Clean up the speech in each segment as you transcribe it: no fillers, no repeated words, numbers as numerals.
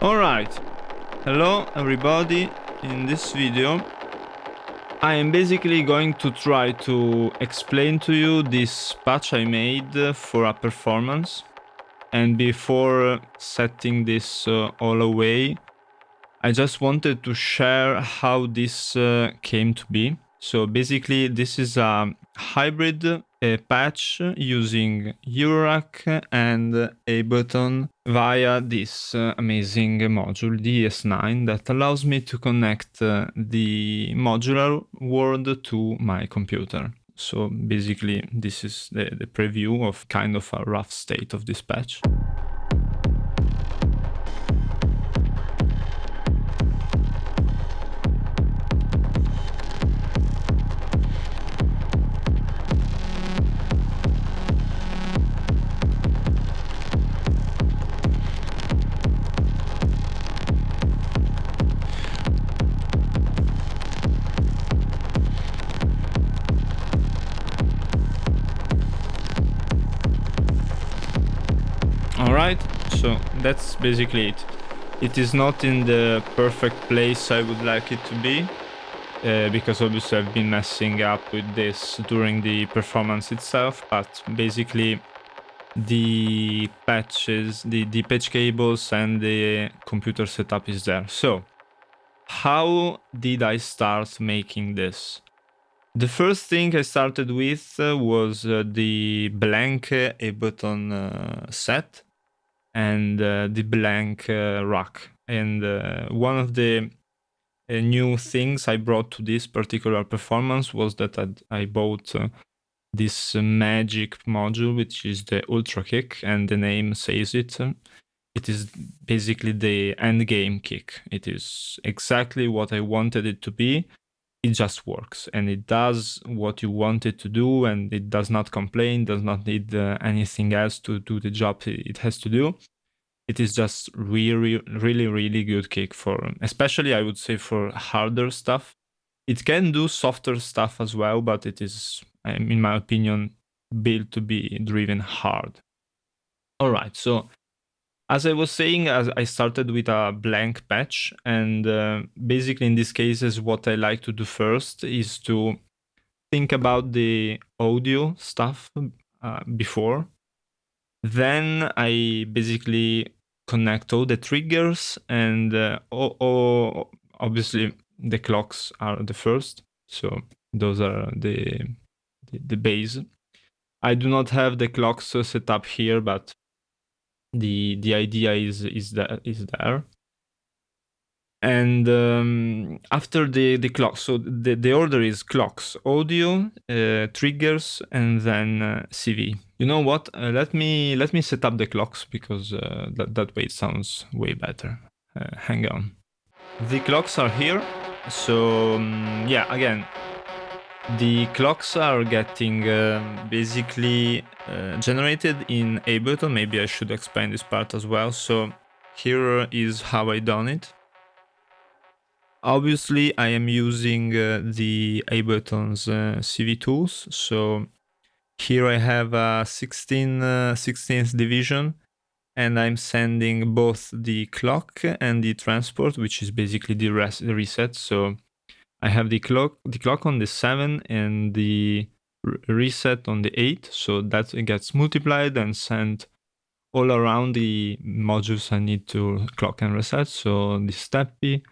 Alright, hello everybody. In this video I am basically going to try to explain to you this patch I made for a performance. And before setting this all away, I just wanted to share how this came to be. So basically this is a hybrid patch using Eurorack and Ableton via this amazing module DS9 that allows me to connect the modular world to my computer. So basically this is the preview of kind of a rough state of this patch. Alright, so that's basically it. It is not in the perfect place I would like it to be, because obviously I've been messing up with this during the performance itself, but basically the patches, the patch cables and the computer setup is there. So, how did I start making this? The first thing I started with was the blank Ableton set and the blank rack. And one of the new things I brought to this particular performance was that I bought this magic module, which is the Ultra Kick, and the name says it. It is basically the end game kick. It is exactly what I wanted it to be. It just works and it does what you want it to do, and it does not complain, does not need anything else to do the job it has to do. It is just really good kick for, especially I would say for harder stuff. It can do softer stuff as well, but it is, in my opinion, built to be driven hard. All right, so as I was saying, as I started with a blank patch, and basically in these cases, what I like to do first is to think about the audio stuff before. Then I basically connect all the triggers, and obviously the clocks are the first. So those are the base. I do not have the clocks set up here, but the idea is there. And after the clock, so the order is clocks, audio, triggers, and then CV. You know what? Let me set up the clocks, because that way it sounds way better. Hang on. The clocks are here. So yeah, again, the clocks are getting basically generated in Ableton. Maybe I should explain this part as well. So here is how I done it. Obviously, I am using the Ableton's CV tools. So here I have a 16th division, and I'm sending both the clock and the transport, which is basically the reset. So I have the clock on the 7 and the reset on the 8. So that gets multiplied and sent all around the modules I need to clock and reset. So the steppy,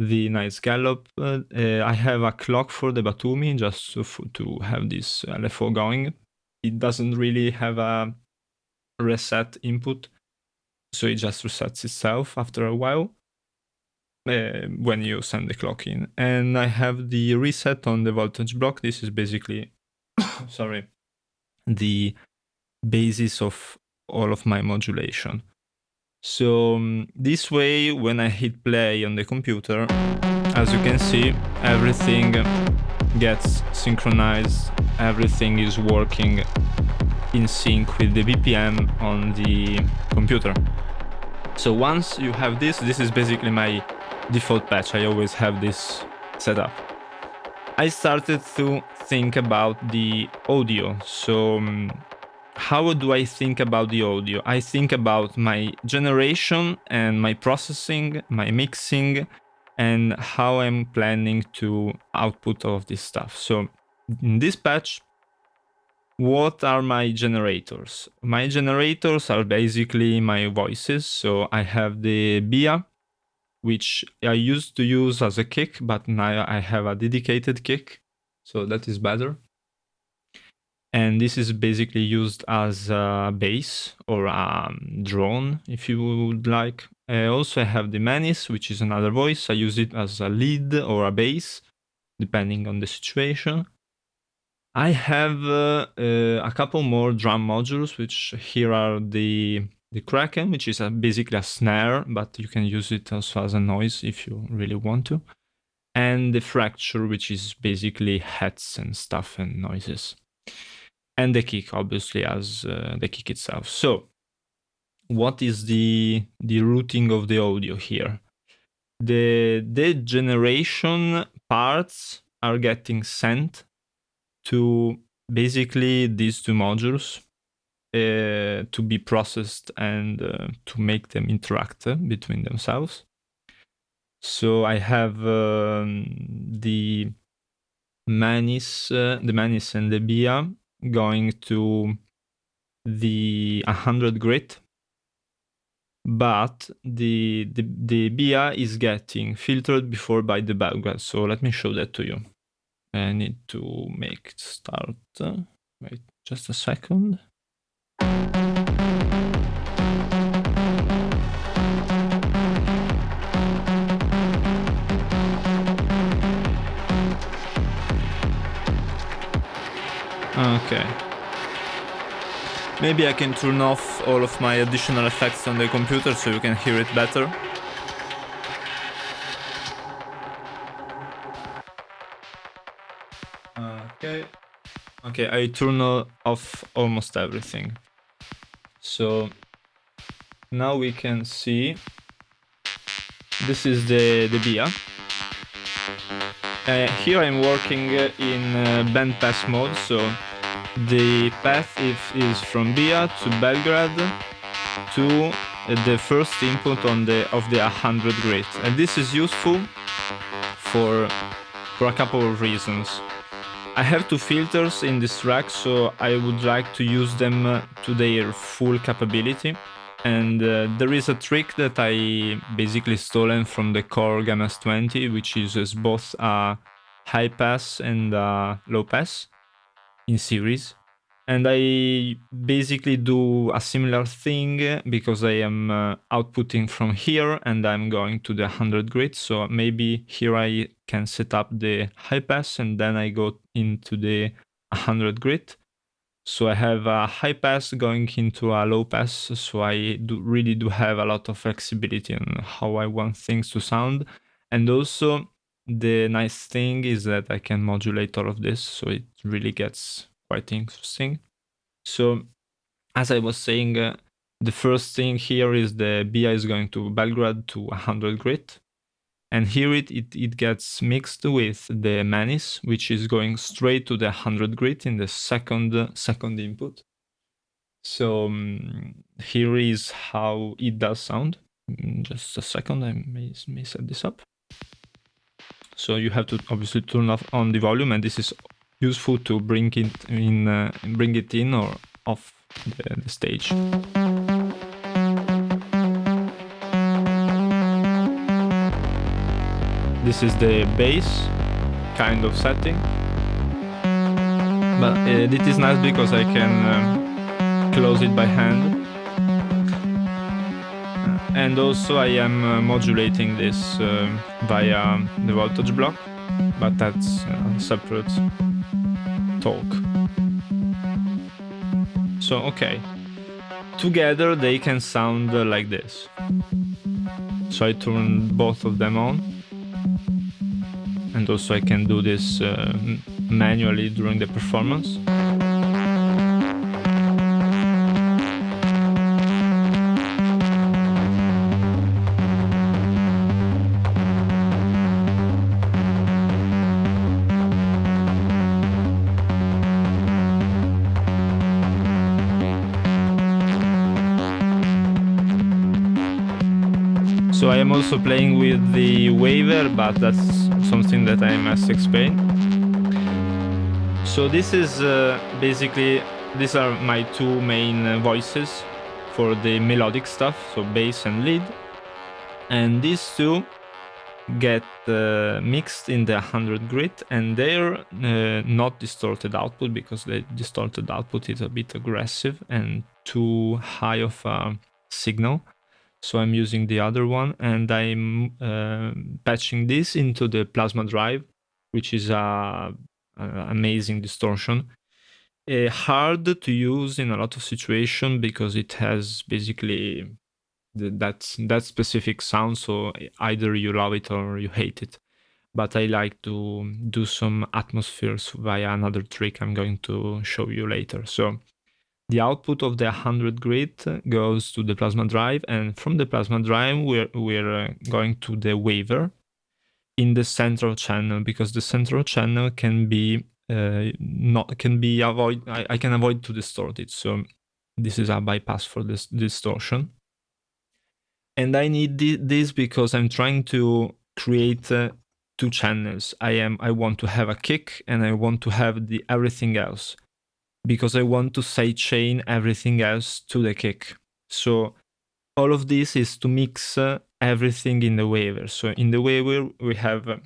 the nice gallop. I have a clock for the Batumi just to have this LFO going. It doesn't really have a reset input, so it just resets itself after a while when you send the clock in. And I have the reset on the voltage block. This is basically, sorry, the basis of all of my modulation. So this way, when I hit play on the computer, as you can see, everything gets synchronized, everything is working in sync with the BPM on the computer. So once you have this is basically my default patch. I always have this set up. I started to think about the audio. So how do I think about the audio? I think about my generation and my processing, my mixing, and how I'm planning to output all of this stuff. So in this patch, what are my generators? My generators are basically my voices. So I have the BIA, which I used to use as a kick, but now I have a dedicated kick. So that is better. And this is basically used as a bass or a drone, if you would like. Also, I have the Manis, which is another voice. I use it as a lead or a bass, depending on the situation. I have a couple more drum modules, which here are the Kraken, which is basically a snare, but you can use it also as a noise if you really want to. And the Fracture, which is basically heads and stuff and noises. And the kick, obviously, as the kick itself. So what is the routing of the audio here? The generation parts are getting sent to basically these two modules to be processed and to make them interact between themselves. So I have the Manis and the BIA going to the 100 grid, but the BIA is getting filtered before by the Belgrade. So let me show that to you. I need to make it start. Wait just a second. Okay. Maybe I can turn off all of my additional effects on the computer so you can hear it better. Okay, I turn off almost everything. So now we can see this is the BIA. Here I'm working in bandpass mode, so the path is from BIA to Belgrade to the first input of the 100 grid, and this is useful for a couple of reasons. I have two filters in this track, so I would like to use them to their full capability. And there is a trick that I basically stolen from the Korg MS-20, which uses both a high pass and a low pass in series. And I basically do a similar thing because I am outputting from here and I'm going to the 100 grid. So maybe here I can set up the high pass and then I go into the 100 grid. So I have a high pass going into a low pass. So I really do have a lot of flexibility on how I want things to sound. And also the nice thing is that I can modulate all of this. So it really gets quite interesting. So as I was saying, the first thing here is the BIA is going to Belgrade to 100 grid. And here it gets mixed with the Manis, which is going straight to the 100 grid in the second input. So here is how it does sound. Just a second, I may set this up. So you have to obviously turn off on the volume, and this is useful to bring it in or off the stage. This is the bass kind of setting. But it is nice because I can close it by hand. And also I am modulating this via the voltage block, but that's a separate talk. So, okay. Together they can sound like this. So I turn both of them on. And also I can do this manually during the performance. So I am also playing with the waiver, but that's something that I must explain. So this is basically, these are my two main voices for the melodic stuff, so bass and lead. And these two get mixed in the 100 grid, and they're not distorted output, because the distorted output is a bit aggressive and too high of a signal. So I'm using the other one, and I'm patching this into the plasma drive, which is a amazing distortion. Hard to use in a lot of situations because it has basically that specific sound, so either you love it or you hate it. But I like to do some atmospheres via another trick I'm going to show you later. So the output of the 100 grid goes to the plasma drive, and from the plasma drive we're going to the waiver in the central channel, because the central channel can be I can avoid to distort it. So this is a bypass for this distortion. And I need this because I'm trying to create two channels. I want to have a kick, and I want to have the everything else, because I want to sidechain everything else to the kick. So all of this is to mix everything in the waiver. So in the waiver we have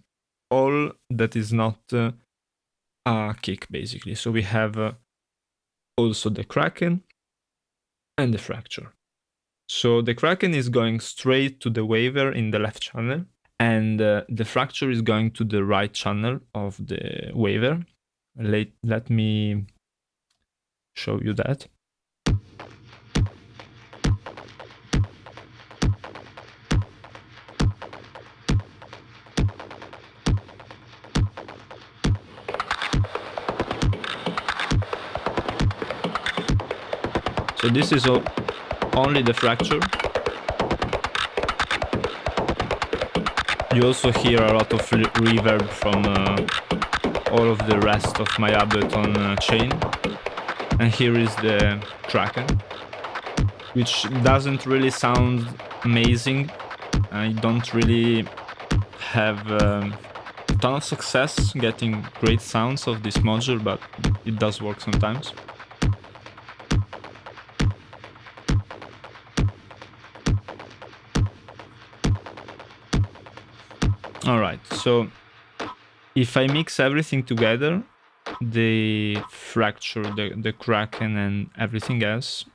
all that is not a kick, basically. So we have also the Kraken and the fracture. So the Kraken is going straight to the waiver in the left channel, and the fracture is going to the right channel of the waiver. Let me show you that. So this is only the fracture. You also hear a lot of reverb from all of the rest of my Ableton chain. And here is the Kraken, which doesn't really sound amazing. I don't really have a ton of success getting great sounds of this module, but it does work sometimes. All right, so if I mix everything together, the fracture, the Kraken, and everything else,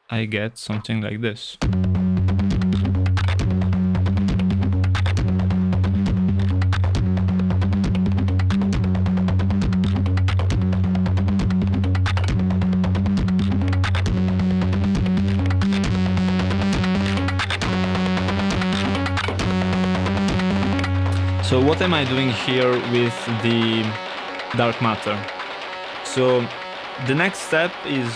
I get something like this. So what am I doing here with the dark matter? So the next step is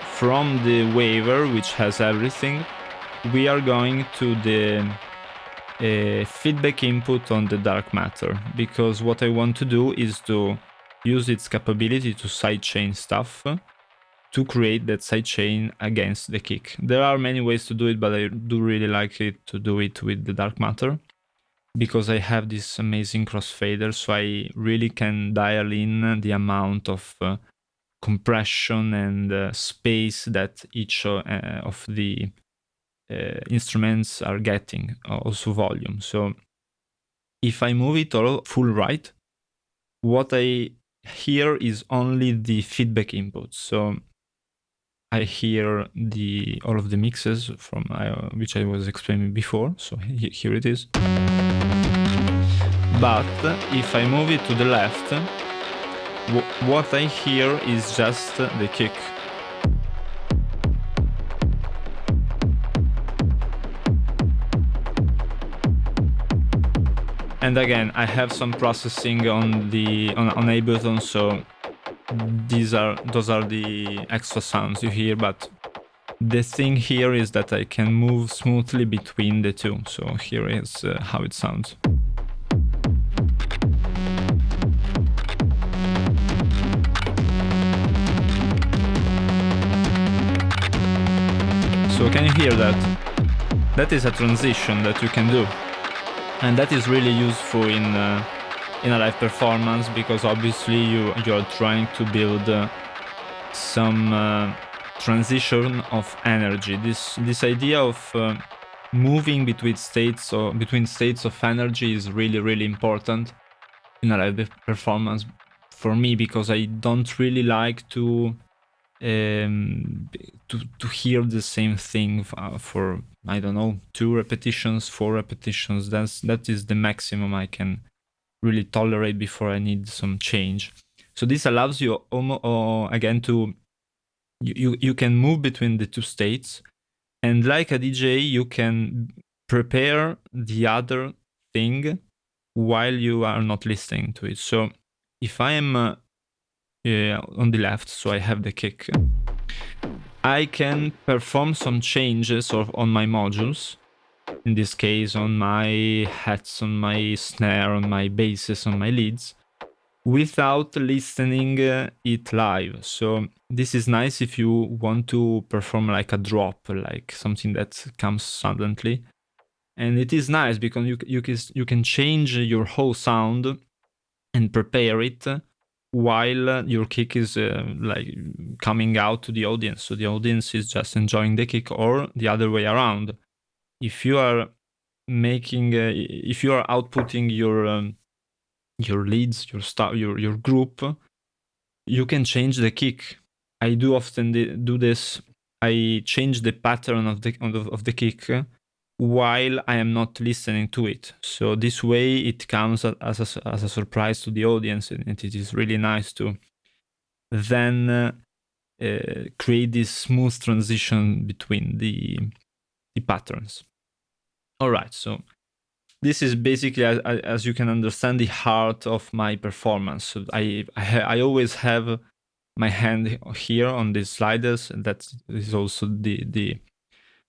from the waiver, which has everything, we are going to the feedback input on the dark matter, because what I want to do is to use its capability to sidechain stuff to create that sidechain against the kick. There are many ways to do it, but I do really like it to do it with the dark matter, because I have this amazing crossfader, so I really can dial in the amount of compression and space that each of the instruments are getting, also volume. So if I move it all full right, what I hear is only the feedback input. So I hear all of the mixes from which I was explaining before. So here it is. But if I move it to the left, what I hear is just the kick. And again, I have some processing on Ableton, so those are the extra sounds you hear, but the thing here is that I can move smoothly between the two. So here is how it sounds. So can you hear that? That is a transition that you can do. And that is really useful in a live performance, because obviously you are trying to build some transition of energy. This idea of moving between states of energy is really important in a live performance for me, because I don't really like to hear the same thing for I don't know 2 repetitions, 4 repetitions. That is the maximum I can really tolerate before I need some change. So this allows you again to you can move between the two states, and like a DJ you can prepare the other thing while you are not listening to it. So if I am on the left, so I have the kick, I can perform some changes on my modules, in this case on my hats, on my snare, on my basses, on my leads, without listening it live. So this is nice if you want to perform like a drop, like something that comes suddenly. And it is nice because you can change your whole sound and prepare it while your kick is like coming out to the audience. So the audience is just enjoying the kick, or the other way around. If you are if you are outputting your leads, your group, you can change the kick. I do often do this. I change the pattern of the kick while I am not listening to it. So this way it comes as a surprise to the audience, and it is really nice to then create this smooth transition between the patterns. All right, so this is basically, as you can understand, the heart of my performance. So I always have my hand here on these sliders, and that is also the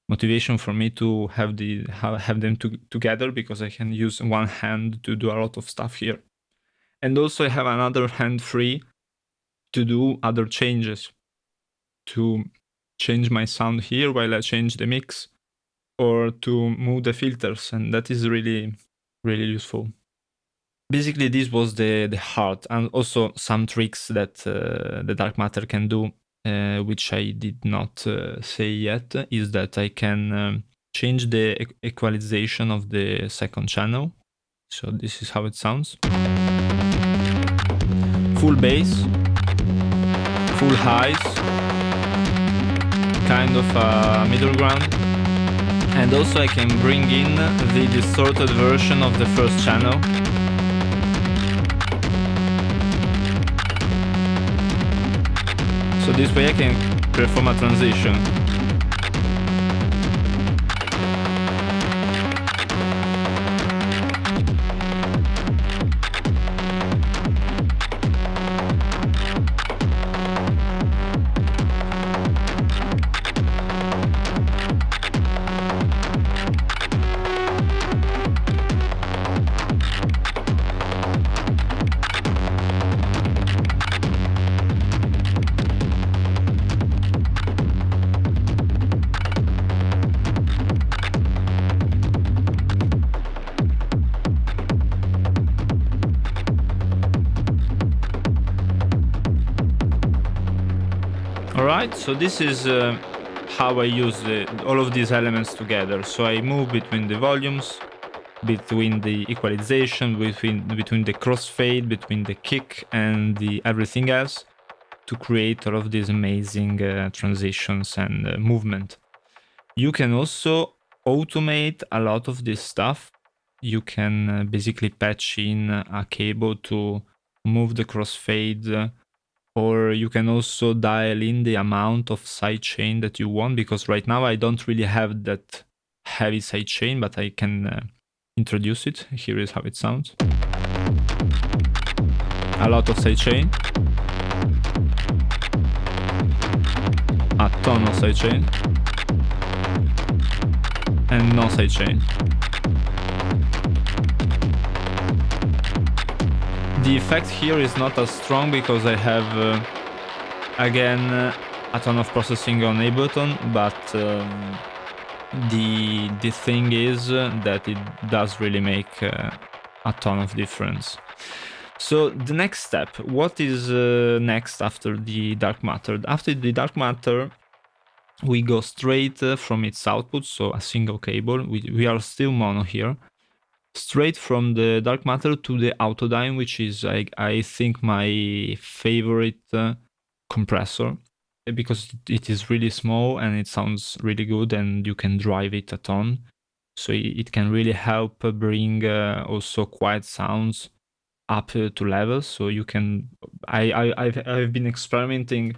motivation for me to have them together, because I can use one hand to do a lot of stuff here, and also I have another hand free to do other changes, to change my sound here while I change the mix, or to move the filters, and that is really useful. Basically, this was the heart, and also some tricks that the dark matter can do, which I did not say yet, is that I can change the equalization of the second channel. So this is how it sounds. Full bass, full highs, kind of a middle ground. And also I can bring in the distorted version of the first channel. So this way I can perform a transition. Alright, so this is how I use all of these elements together. So I move between the volumes, between the equalization, between the crossfade, between the kick and the everything else, to create all of these amazing transitions and movement. You can also automate a lot of this stuff. You can basically patch in a cable to move the crossfade, or you can also dial in the amount of sidechain that you want, because right now I don't really have that heavy sidechain, but I can introduce it. Here is how it sounds. A lot of sidechain. A ton of sidechain. And no sidechain. The effect here is not as strong because I have, again, a ton of processing on Ableton, but the thing is that it does really make a ton of difference. So the next step, what is next after the dark matter? After the dark matter, we go straight from its output, so a single cable. We are still mono here. Straight from the dark matter to the Autodyne, which is, I think, my favorite compressor, because it is really small and it sounds really good, and you can drive it a ton. So it can really help bring also quiet sounds up to levels. So you can, I've been experimenting.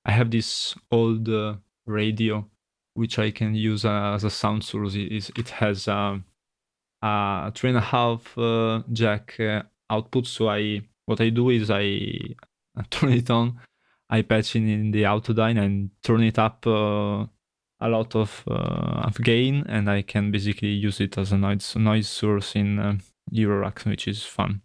I have this old radio which I can use as a sound source. It has 3.5 jack output. So what I do is I turn it on, I patch in the Autodyne and turn it up a lot of gain, and I can basically use it as a noise source in Eurorack, which is fun.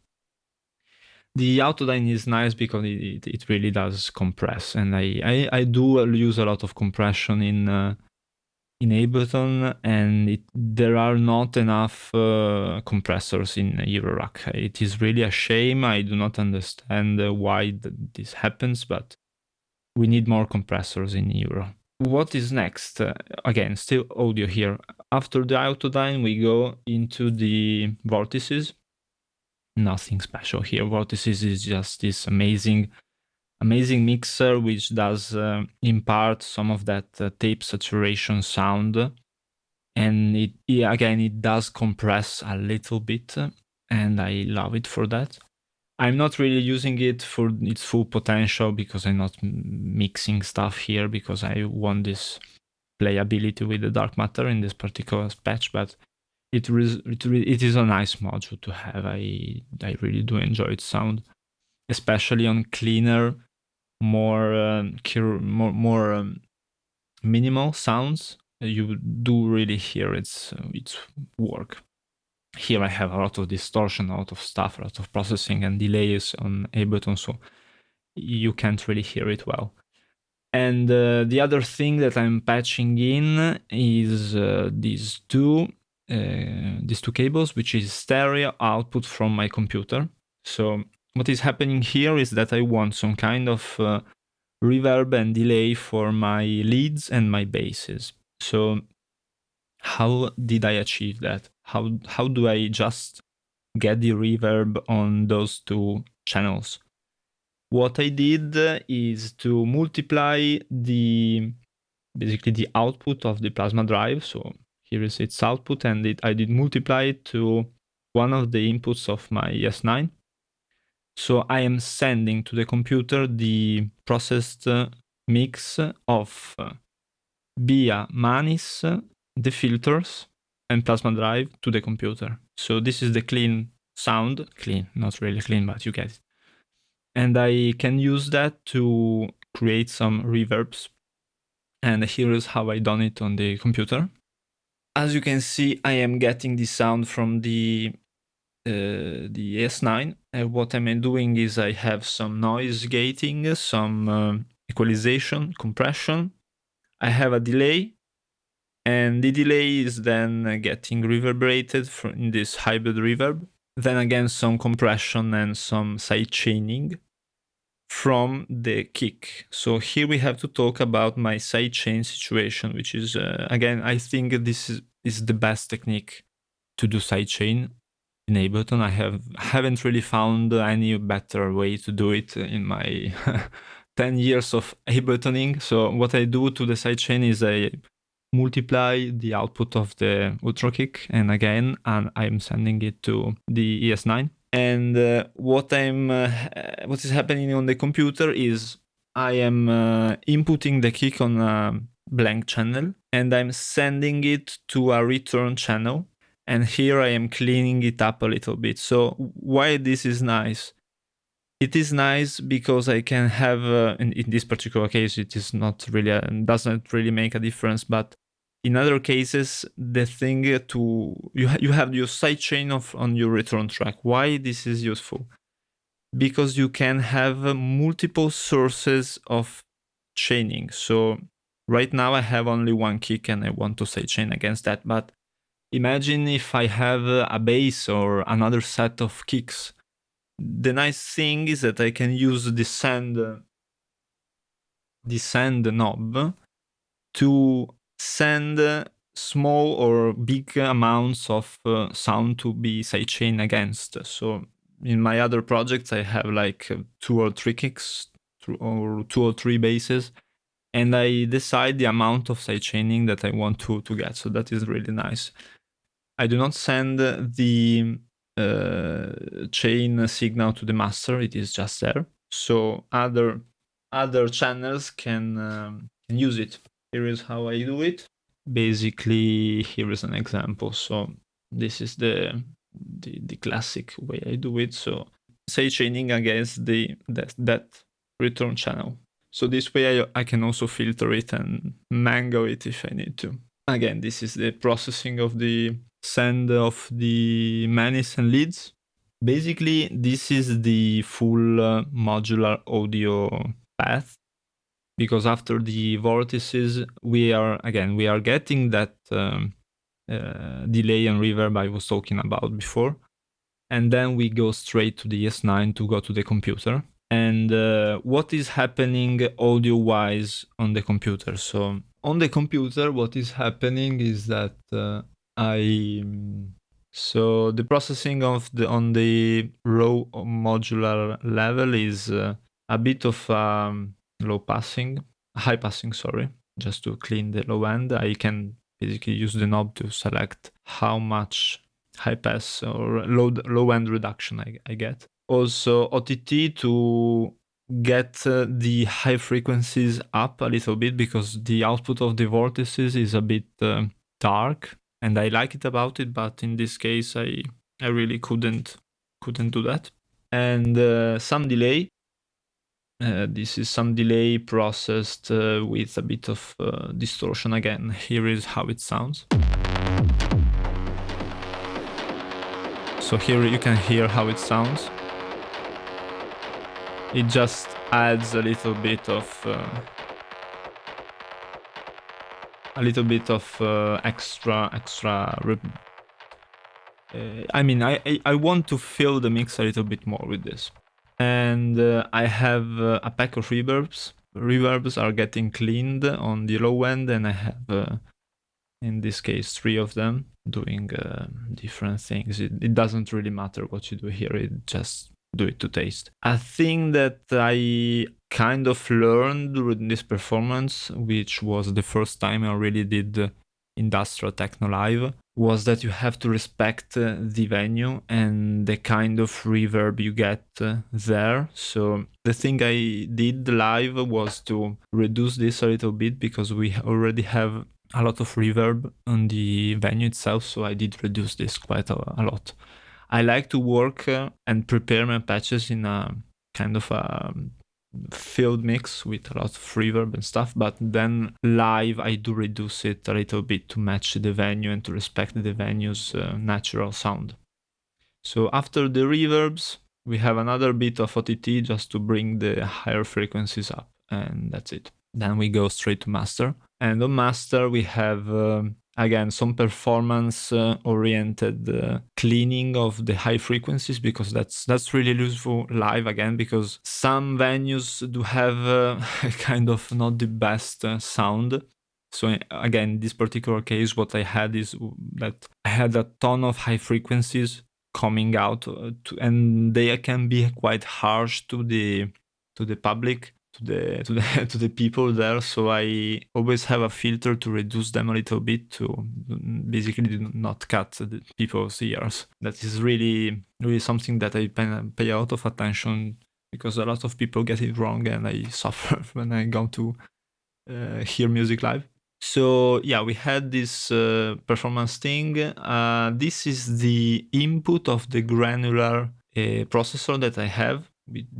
The Autodyne is nice because it really does compress, and I do use a lot of compression in Ableton, and there are not enough compressors in Eurorack. It is really a shame. I do not understand why this happens, but we need more compressors in Euro. What is next? Again, still audio here. After the Autodyne, we go into the vortices. Nothing special here. Vortices is just this amazing mixer which does impart some of that tape saturation sound, and it does compress a little bit, and I love it for that. I'm not really using it for its full potential because I'm not mixing stuff here, because I want this playability with the dark matter in this particular patch, but it is a nice module to have. I really do enjoy its sound, especially on cleaner, more minimal sounds. You do really hear its work. Here I have a lot of distortion, a lot of stuff, a lot of processing and delays on Ableton, so you can't really hear it well. And the other thing that I'm patching in is these two cables, which is stereo output from my computer. So what is happening here is that I want some kind of reverb and delay for my leads and my basses. So how did I achieve that? How do I just get the reverb on those two channels? What I did is to multiply basically the output of the plasma drive. So here is its output, and I did multiply it to one of the inputs of my S9. So I am sending to the computer the processed mix of via Manis, the filters, and plasma drive to the computer. So this is the clean sound. Clean, not really clean, but you get it. And I can use that to create some reverbs. And here is how I done it on the computer. As you can see, I am getting the sound from the S9. What I'm doing is I have some noise gating, some equalization, compression. I have a delay, and the delay is then getting reverberated in this hybrid reverb. Then again, some compression and some side chaining from the kick. So here we have to talk about my sidechain situation, which is, again, I think this is the best technique to do sidechain in Ableton. I haven't really found any better way to do it in my 10 years of Abletoning. So what I do to the sidechain is I multiply the output of the ultra kick, and again, I'm sending it to the ES9. And what is happening on the computer is I am inputting the kick on a blank channel, and I'm sending it to a return channel. And here I am cleaning it up a little bit. So why this is nice? It is nice because I can have, in this particular case, it is not really, doesn't really make a difference, but in other cases, the thing you have your sidechain on your return track. Why this is useful? Because you can have multiple sources of chaining. So right now I have only one kick and I want to sidechain against that, but imagine if I have a bass or another set of kicks. The nice thing is that I can use the send knob to send small or big amounts of sound to be sidechain against. So in my other projects, I have like 2 or 3 kicks or 2 or 3 basses, and I decide the amount of sidechaining that I want to get. So that is really nice. I do not send the chain signal to the master. It is just there. So other channels can use it. Here is how I do it. Basically, here is an example. So this is the classic way I do it. So sidechaining against that return channel. So this way I can also filter it and mangle it if I need to. Again, this is the processing of the send of the manis and leads. Basically, this is the full modular audio path, because after the vortices, we are getting that delay and reverb I was talking about before. And then we go straight to the S9 to go to the computer. And what is happening audio-wise on the computer? So on the computer, what is happening is that so the processing of on the raw modular level is a bit of high passing, sorry, just to clean the low end. I can basically use the knob to select how much high pass or low end reduction I get. Also OTT to get the high frequencies up a little bit, because the output of the vortices is a bit dark, and I like it about it, but in this case I really couldn't do that. And some delay. This is some delay processed with a bit of distortion. Again, here is how it sounds. So here you can hear how it sounds. It just adds a little bit of extra. I mean, I want to fill the mix a little bit more with this. And I have a pack of reverbs. Reverbs are getting cleaned on the low end, and I have, in this case, 3 of them doing different things. It doesn't really matter what you do here, it just do it to taste. A thing that I kind of learned during this performance, which was the first time I really did industrial techno live, was that you have to respect the venue and the kind of reverb you get there. So the thing I did live was to reduce this a little bit, because we already have a lot of reverb on the venue itself, so I did reduce this quite a lot. I like to work and prepare my patches in a kind of a filled mix with a lot of reverb and stuff, but then live I do reduce it a little bit to match the venue and to respect the venue's natural sound. So after the reverbs, we have another bit of OTT just to bring the higher frequencies up, and that's it. Then we go straight to master. And on master, we have, again, some performance-oriented cleaning of the high frequencies, because that's really useful live, again, because some venues do have kind of not the best sound. So again, in this particular case, what I had is that I had a ton of high frequencies coming out, and they can be quite harsh to the public, to the people there. So I always have a filter to reduce them a little bit, to basically not cut the people's ears. That is really something that I pay a lot of attention, because a lot of people get it wrong, and I suffer when I go to hear music live. So yeah, we had this performance thing. This is the input of the granular processor that I have.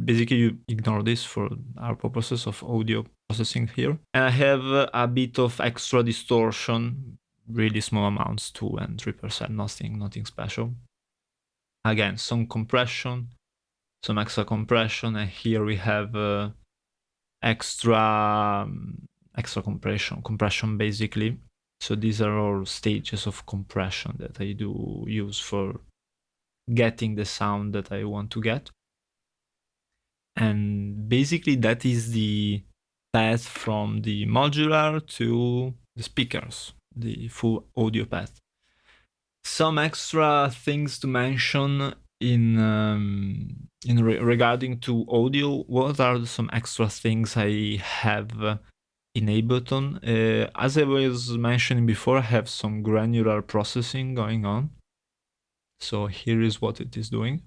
Basically, you ignore this for our purposes of audio processing here. And I have a bit of extra distortion, really small amounts, 2 and 3%, nothing special. Again, some compression, some extra compression, and here we have extra compression basically. So these are all stages of compression that I do use for getting the sound that I want to get. And basically that is the path from the modular to the speakers, the full audio path. Some extra things to mention regarding to audio. What are some extra things I have in Ableton? As I was mentioning before, I have some granular processing going on. So here is what it is doing.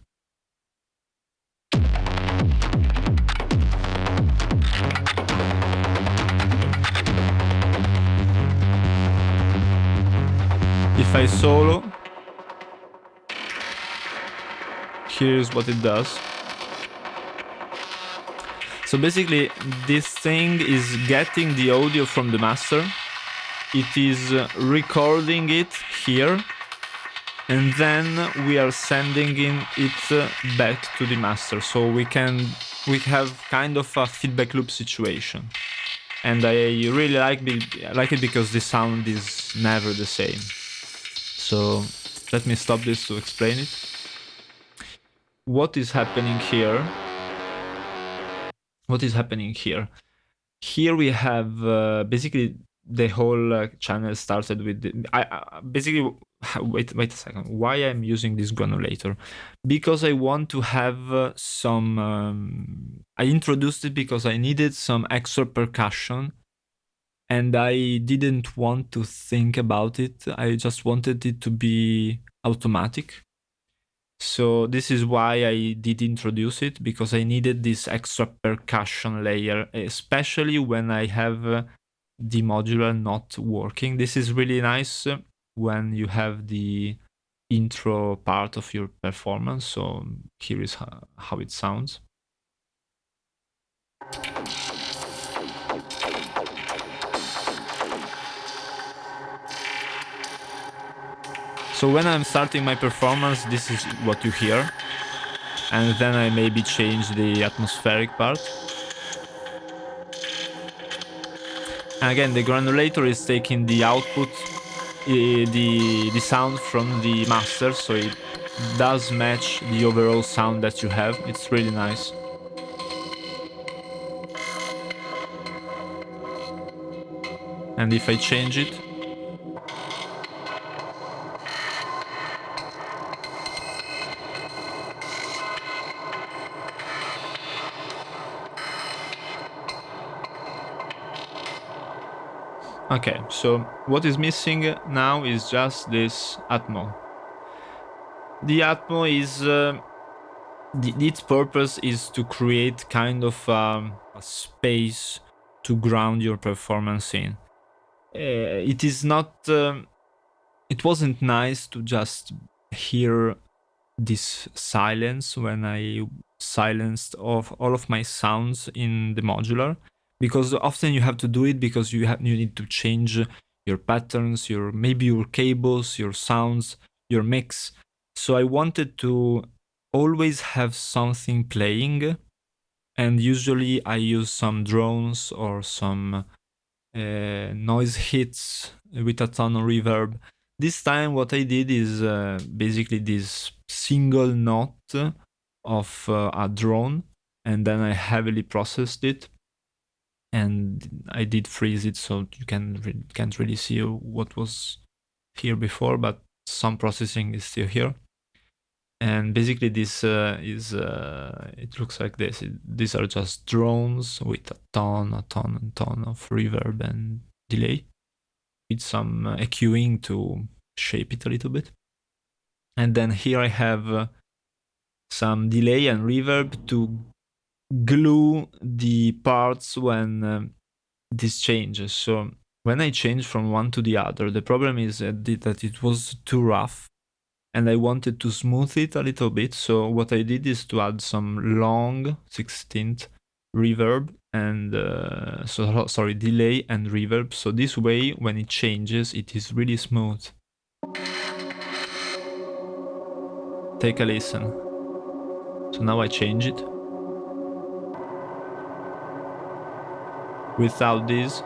If I solo, here's what it does. So basically, this thing is getting the audio from the master. It is recording it here, and then we are sending it back to the master. So we have kind of a feedback loop situation. And I really like it because the sound is never the same. So let me stop this to explain it. What is happening here? Here we have basically the whole channel started with basically. Wait a second. Why I'm using this granulator? Because I want to have some. I introduced it because I needed some extra percussion, and I didn't want to think about it. I just wanted it to be automatic. So this is why I did introduce it, because I needed this extra percussion layer, especially when I have the modular not working. This is really nice when you have the intro part of your performance. So here is how it sounds. So when I'm starting my performance, this is what you hear. And then I maybe change the atmospheric part. And again, the granulator is taking the output, the sound from the master, so it does match the overall sound that you have. It's really nice. And if I change it, okay, so what is missing now is just this Atmo. The Atmo is its purpose is to create kind of a space to ground your performance in. It is not. It wasn't nice to just hear this silence when I silenced off all of my sounds in the modular, because often you have to do it because you need to change your patterns, maybe your cables, your sounds, your mix. So I wanted to always have something playing, and usually I use some drones or some noise hits with a ton of reverb. This time what I did is basically this single note of a drone, and then I heavily processed it. and I did freeze it so you can't really see what was here before, but some processing is still here. And basically this it looks like this. These are just drones with a ton of reverb and delay, with some EQing to shape it a little bit. And then here I have some delay and reverb to glue the parts when this changes. So when I change from one to the other, the problem is that it was too rough and I wanted to smooth it a little bit. So what I did is to add some long 16th reverb and delay and reverb. So this way, when it changes, it is really smooth. Take a listen. So now I change it. Without this,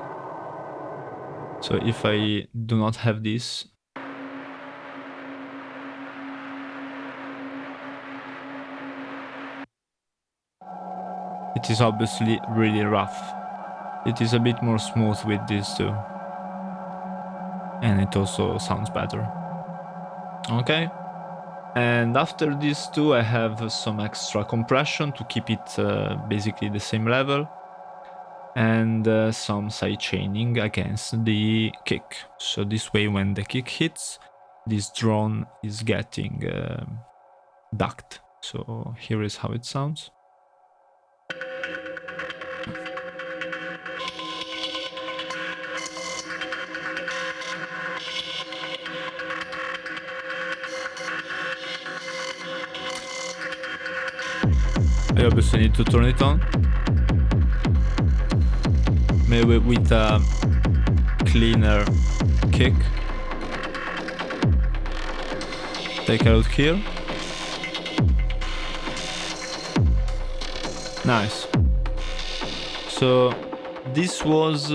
so if I do not have this, it is obviously really rough. It is a bit more smooth with this too. And it also sounds better. Okay. And after these two, I have some extra compression to keep it basically the same level. And some sidechaining against the kick. So this way, when the kick hits, this drone is getting ducked. So here is how it sounds. I obviously need to turn it on. Maybe with a cleaner kick. Take a look here. Nice. So this was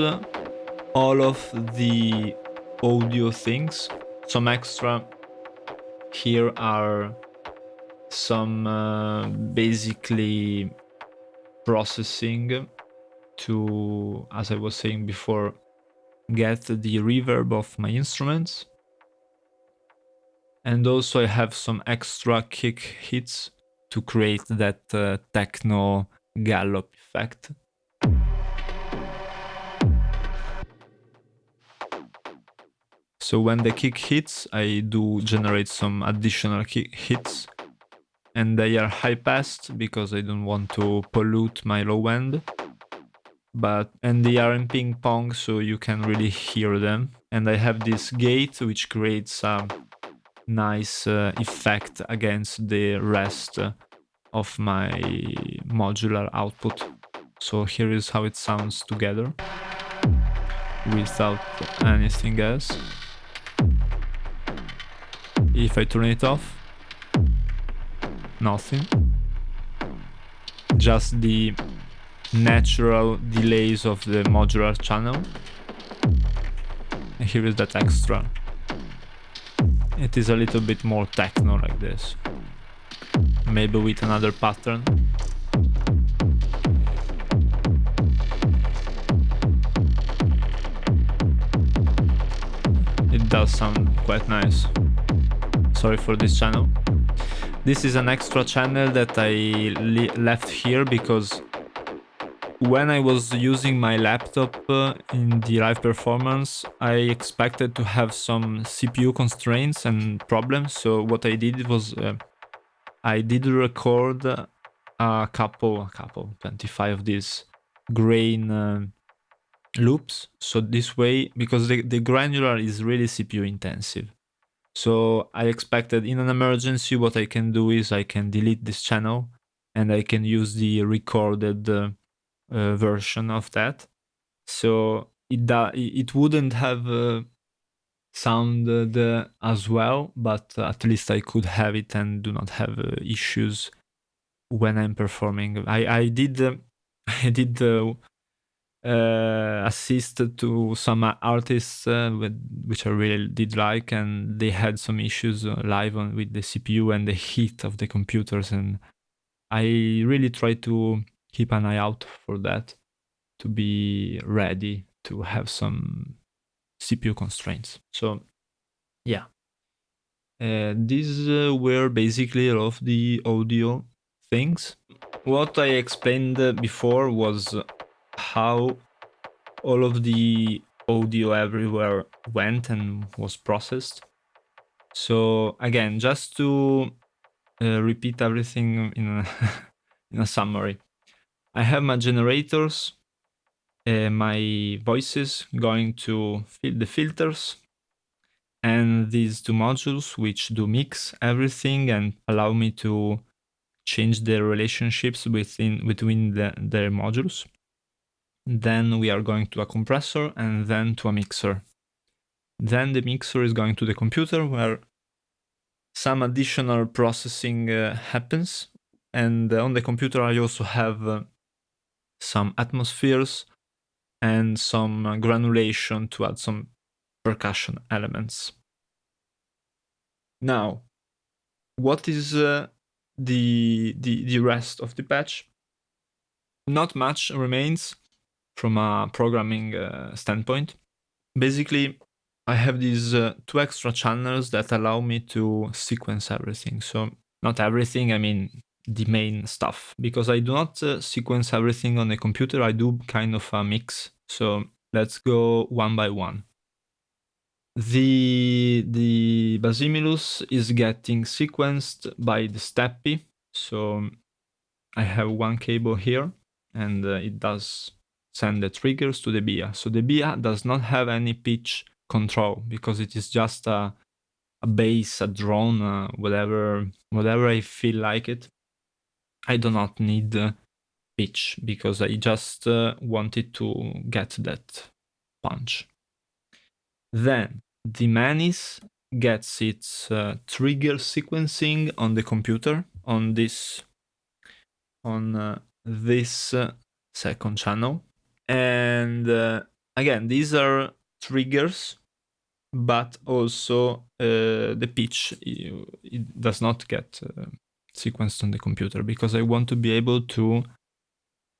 all of the audio things. Some extra here are some basically processing to, as I was saying before, get the reverb of my instruments. And also I have some extra kick hits to create that techno gallop effect. So when the kick hits, I do generate some additional kick hits, and they are high passed because I don't want to pollute my low end. And they are in ping pong, so you can really hear them. And I have this gate which creates a nice effect against the rest of my modular output. So here is how it sounds together without anything else. If I turn it off, nothing. Just the natural delays of the modular channel. And here is that extra. It is a little bit more techno like this. Maybe with another pattern. It does sound quite nice. Sorry for this channel. This is an extra channel that I left here because when I was using my laptop in the live performance, I expected to have some CPU constraints and problems. So what I did was I did record a couple, 25 of these grain loops. So this way, because the granular is really CPU intensive. So I expected in an emergency, what I can do is I can delete this channel and I can use the recorded version of that. So it wouldn't have sounded as well, but at least I could have it and do not have issues when I'm performing. I did I did assist to some artists which I really did like, and they had some issues live with the CPU and the heat of the computers, and I really try to keep an eye out for that. to be ready to have some CPU constraints. So yeah, these were basically all of the audio things. What I explained before was how all of the audio everywhere went and was processed. So again, just to repeat everything in a, in a summary, I have my generators, my voices going to the filters, and these two modules which do mix everything and allow me to change the relationships between their modules. Then we are going to a compressor and then to a mixer. Then the mixer is going to the computer where some additional processing happens. And on the computer I also have some atmospheres and some granulation to add some percussion elements. Now, what is the rest of the patch? Not much remains from a programming standpoint. Basically, I have these two extra channels that allow me to sequence everything. So not everything, I mean the main stuff, because I do not sequence everything on the computer. I do kind of a mix. So let's go one by one. The Basimilus is getting sequenced by the Steppy. So I have one cable here, and it does send the triggers to the BIA. So the BIA does not have any pitch control because it is just a bass, a drone, whatever I feel like it. I do not need pitch because I just wanted to get that punch. Then the Manis gets its trigger sequencing on the computer on this second channel. And again, these are triggers, but also the pitch it does not get sequenced on the computer because I want to be able to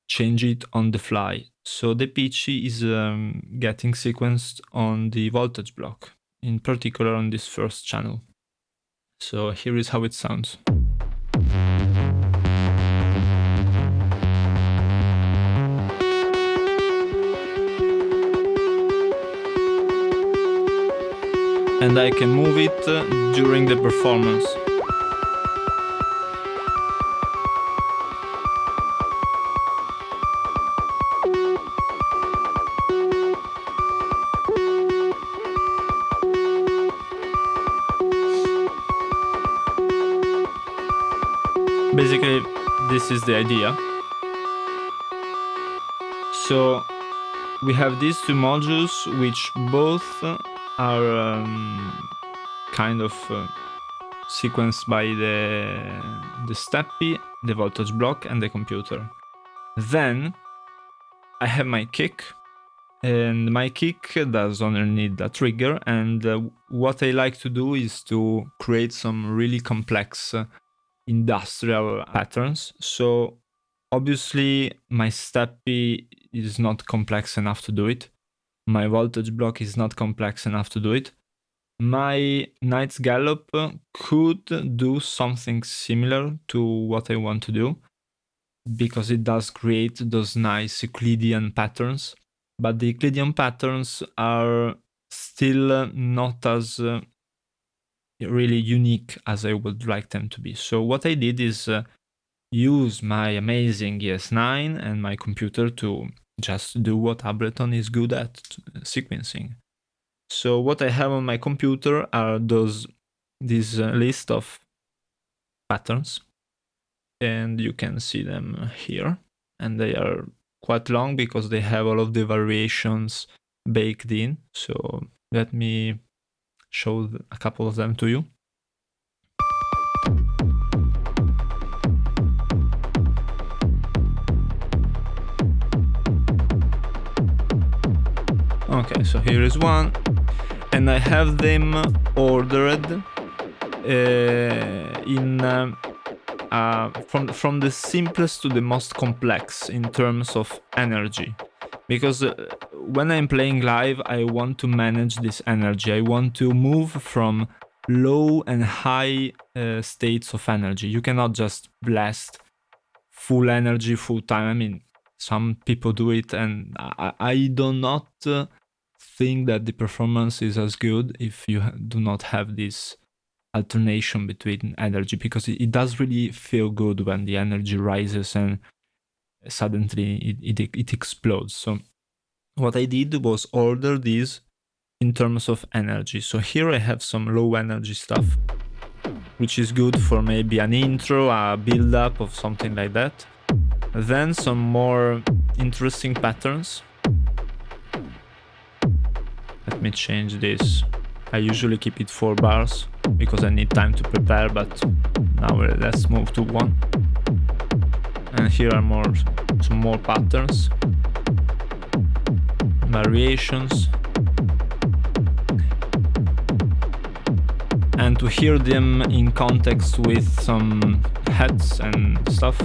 change it on the fly. So the pitch is getting sequenced on the voltage block, in particular on this first channel. So here is how it sounds. And I can move it during the performance. Basically, this is the idea. So we have these two modules which both are kind of sequenced by the Steppy, the voltage block, and the computer. Then I have my kick, and my kick does only need a trigger, and what I like to do is to create some really complex industrial patterns. So obviously my Steppy is not complex enough to do it. My voltage block is not complex enough to do it. My Knight's Gallop could do something similar to what I want to do because it does create those nice Euclidean patterns, but the Euclidean patterns are still not as really unique as I would like them to be. So what I did is use my amazing ES9 and my computer to just do what Ableton is good at, sequencing. So what I have on my computer are this list of patterns, and you can see them here, and they are quite long because they have all of the variations baked in. So let me show a couple of them to you. Okay, so here is one, and I have them ordered from the simplest to the most complex in terms of energy. because when I'm playing live, I want to manage this energy. I want to move from low and high states of energy. You cannot just blast full energy full time. I mean, some people do it, and I do not think that the performance is as good if you do not have this alternation between energy, because it does really feel good when the energy rises and suddenly it explodes. So what I did was order these in terms of energy. So here I have some low energy stuff, which is good for maybe an intro, a build up of something like that. Then some more interesting patterns. Let me change this. I usually keep it 4 bars because I need time to prepare, but now let's move to 1. And here are some more patterns, variations. And to hear them in context with some heads and stuff.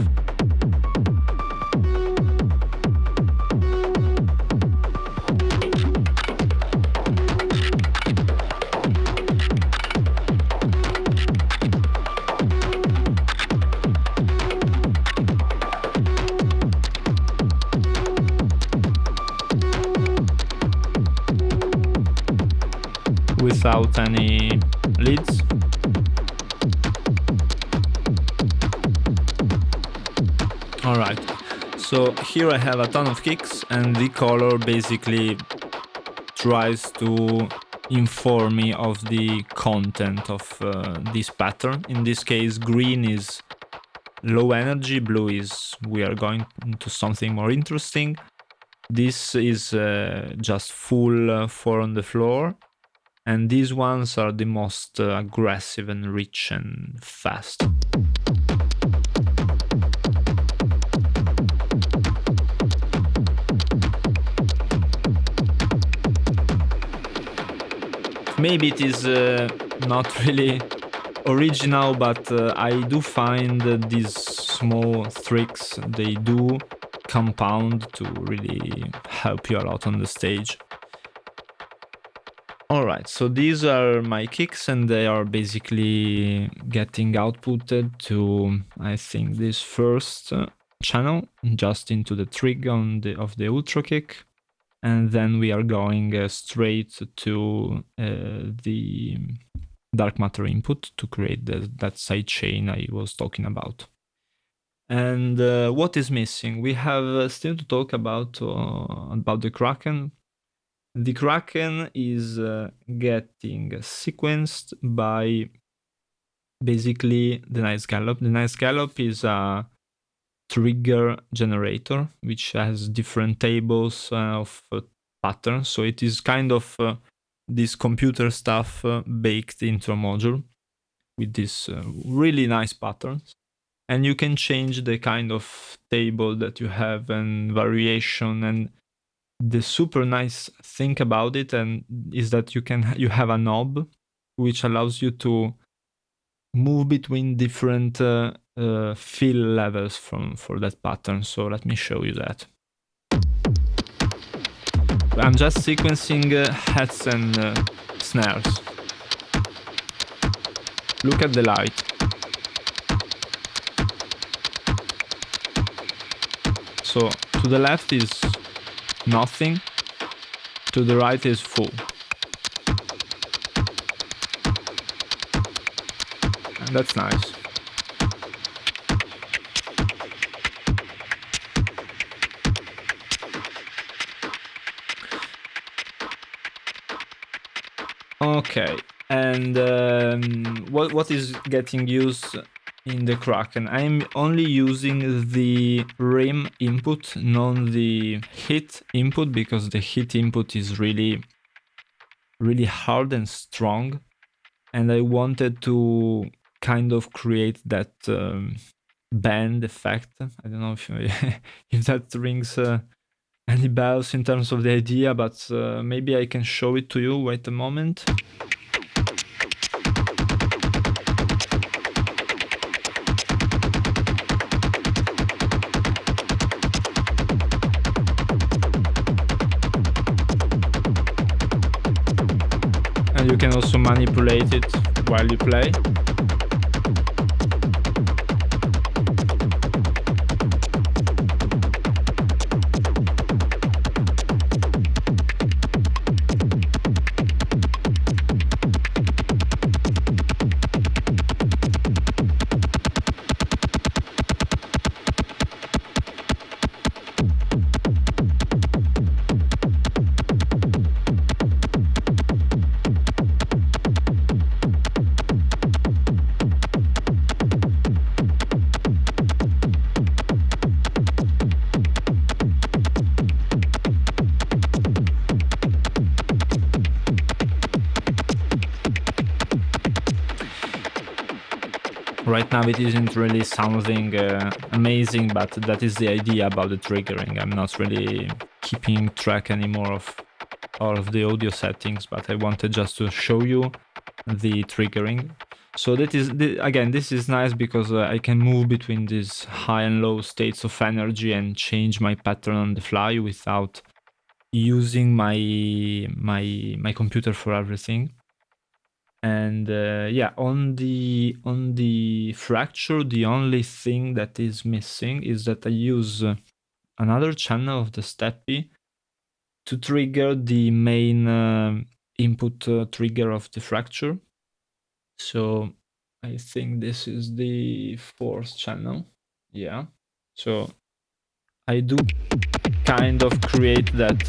Without any leads. All right, so here I have a ton of kicks, and the color basically tries to inform me of the content of this pattern. In this case, green is low energy, blue is we are going into something more interesting. This is just full 4 on the floor. And these ones are the most aggressive and rich and fast. Maybe it is not really original, but I do find these small tricks, they do compound to really help you a lot on the stage. Alright, so these are my kicks, and they are basically getting outputted to, I think, this first channel, just into the trig of the ultra kick. And then we are going straight to the dark matter input to create that sidechain I was talking about. And what is missing? We have still to talk about the Kraken. The Kraken is getting sequenced by basically the Nice Gallop. The Nice Gallop is a trigger generator which has different tables of patterns. So it is kind of this computer stuff baked into a module with these really nice patterns. And you can change the kind of table that you have and variation. And the super nice thing about it is that you have a knob which allows you to move between different fill levels for that pattern. So let me show you that. I'm just sequencing hats and snares. Look at the light. So to the left is nothing, to the right is full. And that's nice. Okay, and what is getting used in the Kraken? I'm only using the rim input, not the hit input, because the hit input is really hard and strong, and I wanted to kind of create that band effect. I don't know if if that rings any bells in terms of the idea, but maybe I can show it to you. Wait a moment. also manipulate it while you play. Right now it isn't really something amazing, but that is the idea about the triggering. I'm not really keeping track anymore of all of the audio settings, but I wanted just to show you the triggering. So that is, again, this is nice because I can move between these high and low states of energy and change my pattern on the fly without using my computer for everything. And yeah, on the fracture, the only thing that is missing is that I use another channel of the Steppy to trigger the main input trigger of the fracture. So I think this is the fourth channel. Yeah. So I do kind of create that.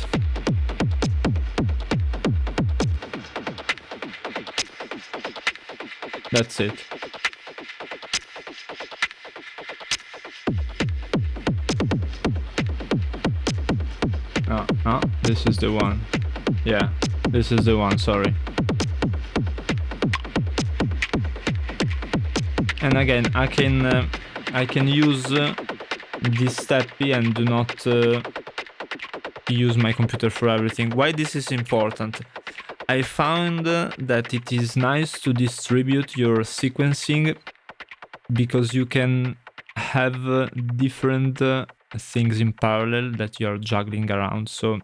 That's it. Oh, this is the one. Yeah, this is the one, sorry. And again, I can use this Steppy and do not use my computer for everything. Why this is important? I found that it is nice to distribute your sequencing because you can have different things in parallel that you are juggling around. So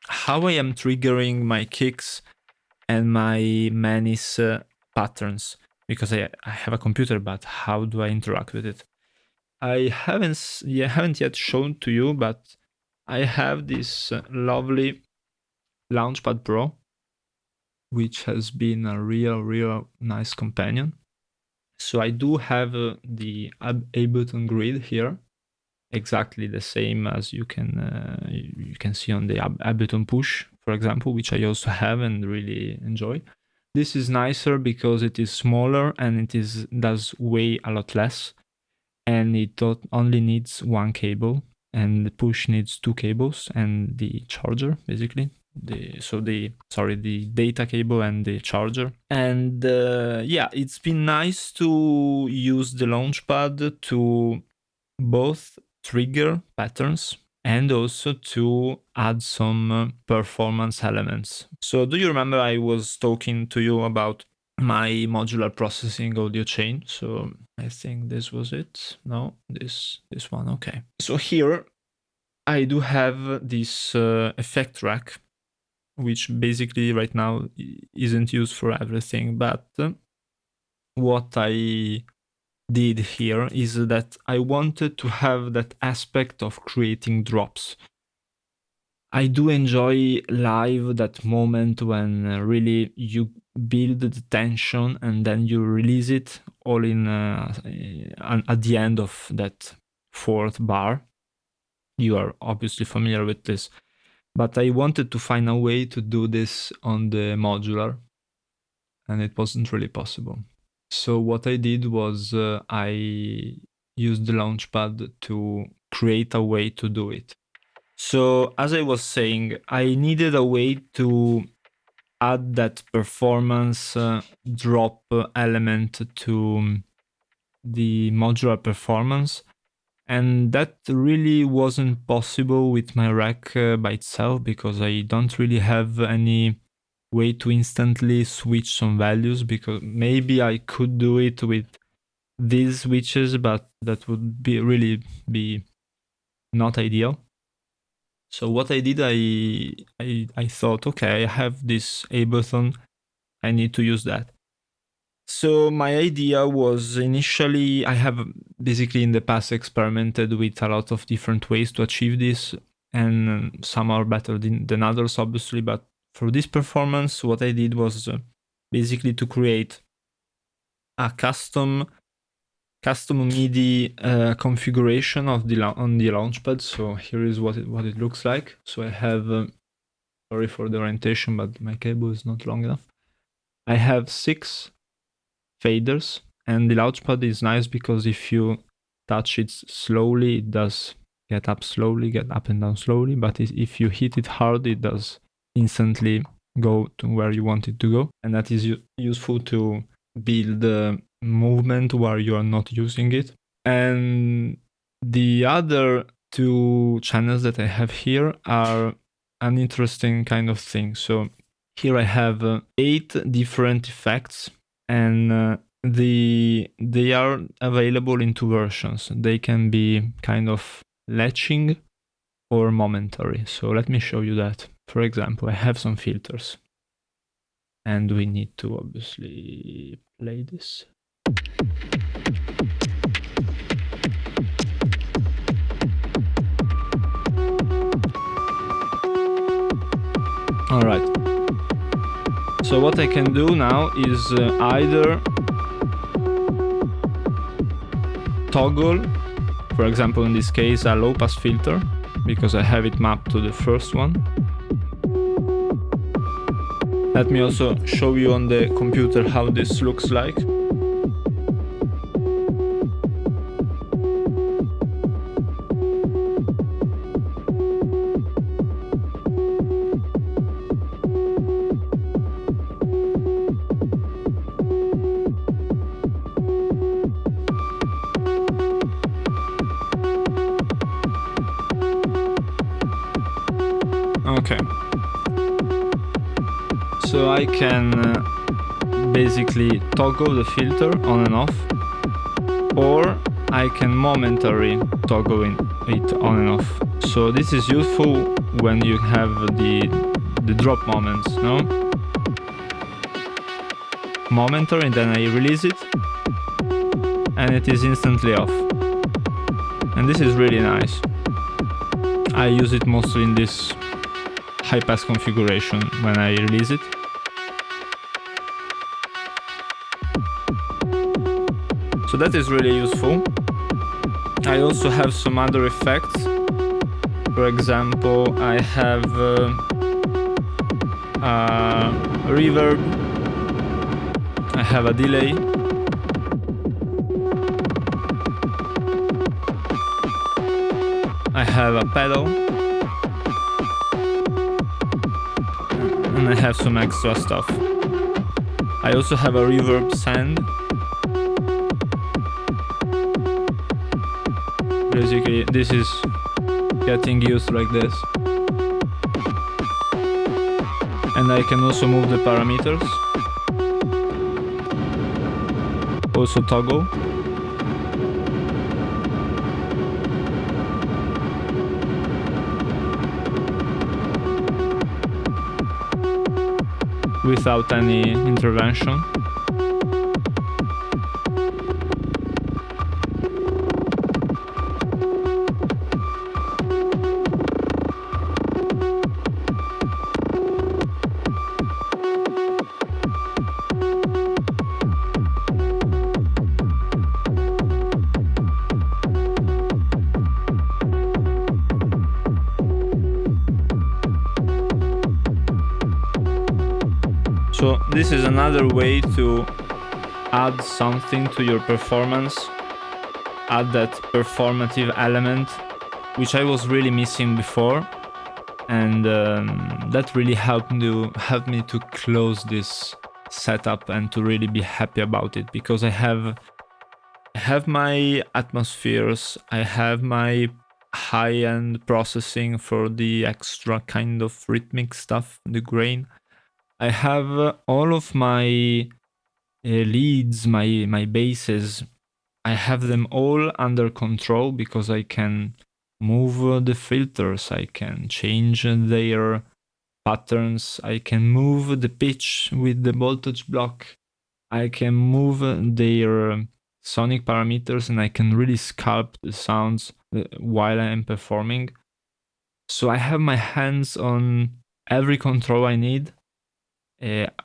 how I am triggering my kicks and my Manis patterns, because I have a computer, but how do I interact with it? I haven't yet shown to you, but I have this lovely Launchpad Pro, which has been a real nice companion. So I do have the Ableton grid here, exactly the same as you can see on the Ableton push, for example, which I also have and really enjoy. This is nicer because it is smaller and does weigh a lot less, and it only needs one cable, and the push needs two cables and the charger, basically. The data cable and the charger. And yeah, it's been nice to use the Launchpad to both trigger patterns and also to add some performance elements. So do you remember I was talking to you about my modular processing audio chain? So I think this was it. No, this one. Okay. So here I do have this effect rack, which basically right now isn't used for everything, but what I did here is that I wanted to have that aspect of creating drops. I do enjoy live that moment when really you build the tension and then you release it all in at the end of that fourth bar. You are obviously familiar with this, but I wanted to find a way to do this on the modular, and it wasn't really possible. So what I did was I used the Launchpad to create a way to do it. So as I was saying, I needed a way to add that performance drop element to the modular performance. And that really wasn't possible with my rack by itself because I don't really have any way to instantly switch some values, because maybe I could do it with these switches, but that would be not ideal. So what I did, I thought, okay, I have this Ableton, I need to use that. So my idea was initially, I have basically in the past experimented with a lot of different ways to achieve this, and some are better than others, obviously. But for this performance, what I did was basically to create a custom MIDI configuration of on the Launchpad. So here is what it looks like. So I have, sorry for the orientation, but my cable is not long enough. I have 6 faders, and the Launchpad is nice because if you touch it slowly, it does get up and down slowly. But if you hit it hard, it does instantly go to where you want it to go, and that is useful to build movement while you are not using it. And the other 2 channels that I have here are an interesting kind of thing. So here I have 8 different effects, and they are available in 2 versions. They can be kind of latching or momentary. So let me show you that. For example, I have some filters, and we need to obviously play this. All right. So what I can do now is either toggle, for example, in this case, a low pass filter, because I have it mapped to the first one. Let me also show you on the computer how this looks like. Okay. So I can basically toggle the filter on and off, or I can momentarily toggle it on and off. So this is useful when you have the drop moments, no? Momentary, and then I release it, and it is instantly off. And this is really nice. I use it mostly in this high pass configuration when I release it. So that is really useful. I also have some other effects. For example, I have a reverb, I have a delay, I have a pedal, and I have some extra stuff. I also have a reverb send. Basically, this is getting used like this. And I can also move the parameters. Also toggle. Without any intervention. So this is another way to add something to your performance, add that performative element, which I was really missing before, and that really helped me to close this setup and to really be happy about it, because I have my atmospheres, I have my high-end processing for the extra kind of rhythmic stuff, the grain. I have all of my leads, my basses. I have them all under control because I can move the filters. I can change their patterns. I can move the pitch with the voltage block. I can move their sonic parameters, and I can really sculpt the sounds while I am performing. So I have my hands on every control I need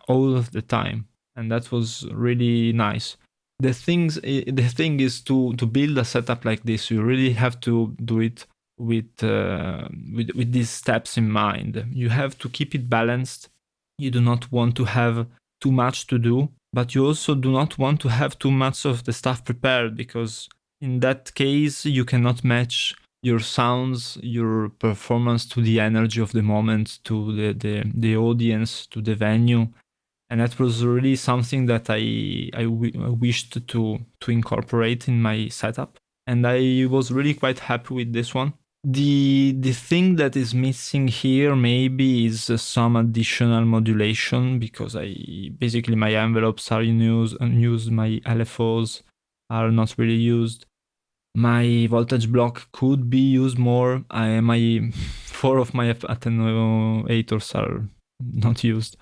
all of the time, and that was really nice. The thing is to build a setup like this, you really have to do it with these steps in mind. You have to keep it balanced. You do not want to have too much to do, but you also do not want to have too much of the stuff prepared, because in that case you cannot match your sounds, your performance to the energy of the moment, to the audience, to the venue. And that was really something that I wished to incorporate in my setup. And I was really quite happy with this one. The thing that is missing here maybe is some additional modulation, because I basically my envelopes are unused, my LFOs are not really used. My voltage block could be used more. My 4 of my attenuators are not used.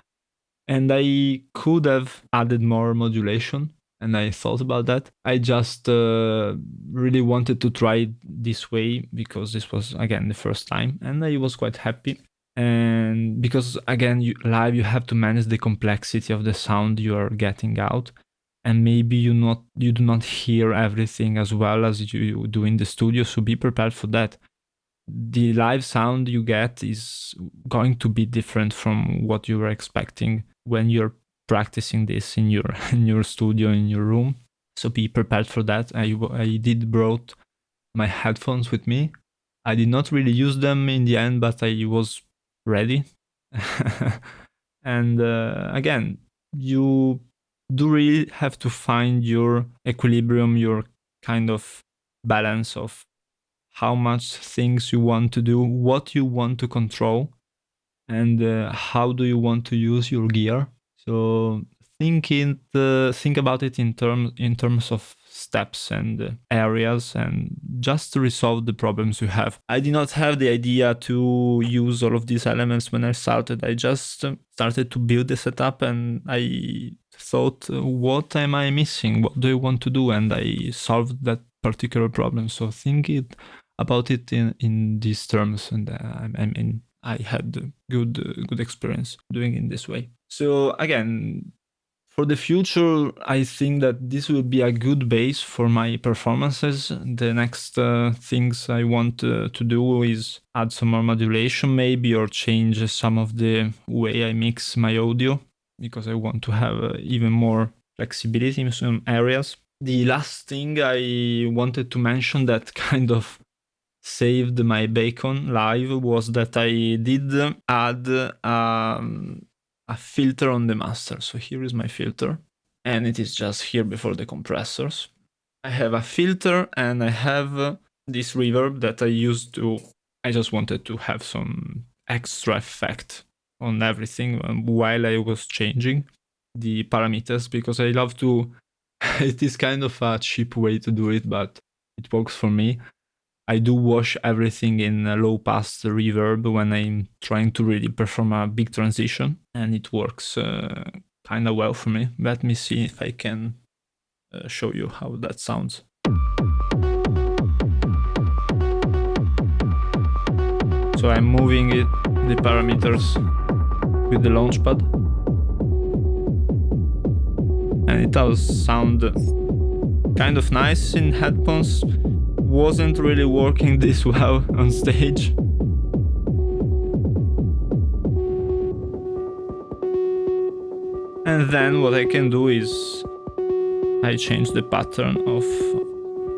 And I could have added more modulation, and I thought about that. I just really wanted to try it this way, because this was, again, the first time, and I was quite happy. And because, again, live, you have to manage the complexity of the sound you are getting out, and maybe you do not hear everything as well as you do in the studio, so be prepared for that. The live sound you get is going to be different from what you were expecting when you're practicing this in your studio, in your room. So be prepared for that. I did brought my headphones with me. I did not really use them in the end, but I was ready. And again, you do really have to find your equilibrium, your kind of balance of how much things you want to do, what you want to control, and how do you want to use your gear. So think about it in terms of steps and areas, and just to resolve the problems you have. I did not have the idea to use all of these elements when I started. I just started to build the setup, and I thought, what am I missing? What do I want to do? And I solved that particular problem. So think about it in these terms, and I mean, I had good experience doing it in this way. So again, for the future, I think that this will be a good base for my performances. The next things I want to do is add some more modulation maybe, or change some of the way I mix my audio, because I want to have even more flexibility in some areas. The last thing I wanted to mention that kind of saved my bacon live was that I did add a filter on the master. So here is my filter, and it is just here before the compressors. I have a filter, and I have this reverb that I just wanted to have some extra effect on everything while I was changing the parameters, because I love to it is kind of a cheap way to do it, but it works for me. I do wash everything in a low pass reverb when I'm trying to really perform a big transition, and it works kind of well for me. Let me see if I can show you how that sounds. So I'm moving the parameters with the Launchpad, and it does sound kind of nice in headphones. Wasn't really working this well on stage. And then what I can do is I change the pattern of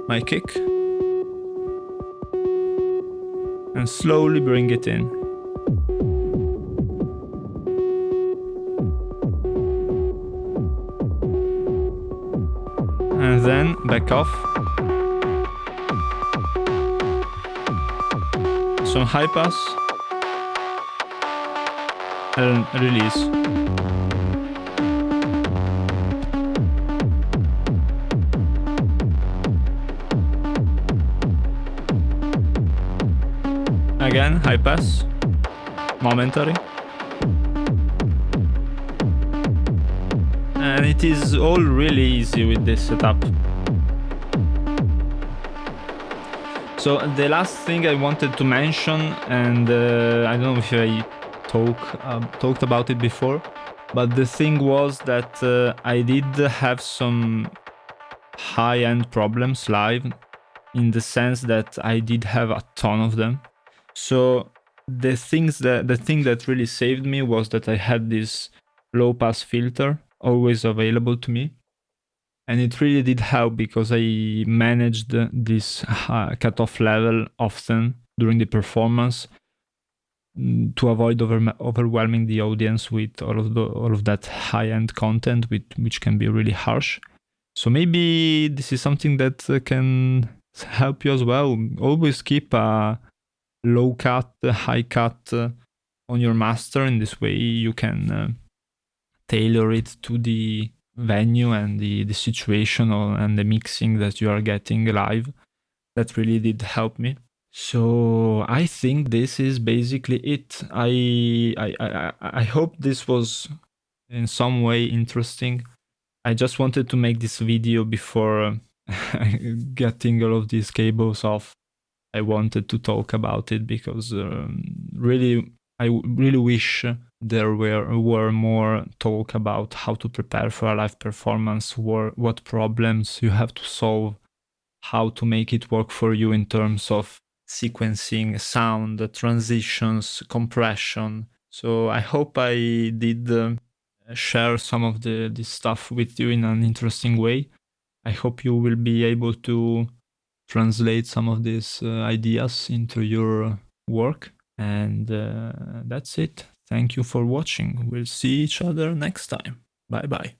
my kick and slowly bring it in. And then back off. Some high pass and release. Again, high pass, momentary, and it is all really easy with this setup. So the last thing I wanted to mention, and I don't know if I talked about it before, but the thing was that I did have some high-end problems live, in the sense that I did have a ton of them. So the thing that really saved me was that I had this low pass filter always available to me, and it really did help because I managed this cutoff level often during the performance, to avoid overwhelming the audience with all of that high-end content, which can be really harsh. So maybe this is something that can help you as well. Always keep a low cut, high cut on your master. In this way, you can tailor it to the venue and the situation and the mixing that you are getting live. That really did help me. So I think this is basically it. I hope this was in some way interesting. I just wanted to make this video before getting all of these cables off. I wanted to talk about it because really, I really wish there were more talk about how to prepare for a live performance, what problems you have to solve, how to make it work for you in terms of sequencing, sound, transitions, compression. So I hope I did share some of this stuff with you in an interesting way. I hope you will be able to translate some of these ideas into your work. And that's it. Thank you for watching. We'll see each other next time. Bye bye.